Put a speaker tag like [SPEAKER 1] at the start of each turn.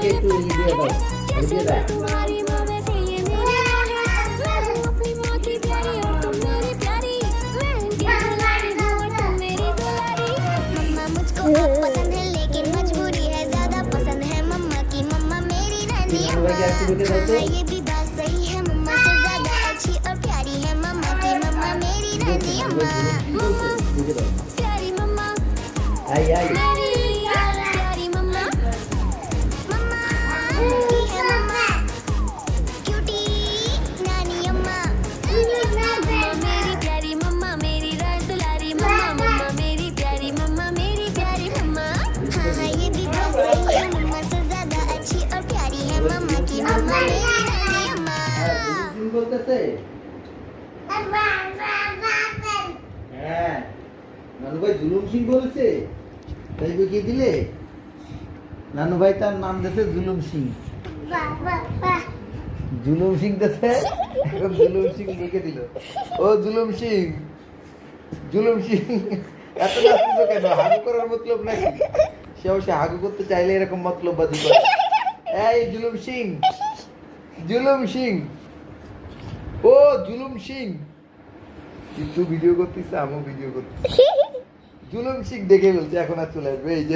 [SPEAKER 1] সবাইকে একটু দিয়ে দাও, দিয়ে দাও।
[SPEAKER 2] पसंद है लेकिन मजबूरी है ज्यादा पसंद है मम्मा की मम्मा मेरी रानी
[SPEAKER 1] সবাইকে একটু দিয়ে দাও তো।
[SPEAKER 2] ये भी बात सही है मम्मा से ज्यादा अच्छी और प्यारी है मम्मा की मम्मा मेरी रानी अम्मा
[SPEAKER 1] দিয়ে দাও।
[SPEAKER 2] प्यारी मम्मा
[SPEAKER 1] আই আই
[SPEAKER 2] मेरी प्यारी मम्मा मम्मा की है मम्मा क्यूटी नानी अम्मा मेरी प्यारी मम्मा मेरी राज दुलारी मम्मा मम्मा मेरी प्यारी मम्मा मेरी प्यारी मम्मा हाँ हाँ ये भी बात सही है मम्मा से ज्यादा अच्छी और प्यारी है मम्मा की मम्मा मेरी रानी अम्मा
[SPEAKER 1] জুলুম বলতেছে। হ্যাঁ, নানু ভাই জুলুম সিং বলেছে, তাই বুঝিয়ে দিলে। নানু ভাই তার নাম দিয়েছে জুলুম সিং। জুলুম সিং দেশে জুলুম সিং লিখে দিল। ও জুলুম সিং, জুলুম সিং এত নাচতেছো কেন? হাগু করার মতলব নাকি? সে অবশ্য হাগু করতে চাইলে এরকম মতলব বাজি করে। এই জুলুম সিং, জুলুম সিং, ও জুলুম সিং, কিন্তু ভিডিও করতেছে, আমিও ভিডিও করতেছি। জুলুম সিং দেখে বলছে এখন আর চলে আসবে এই যে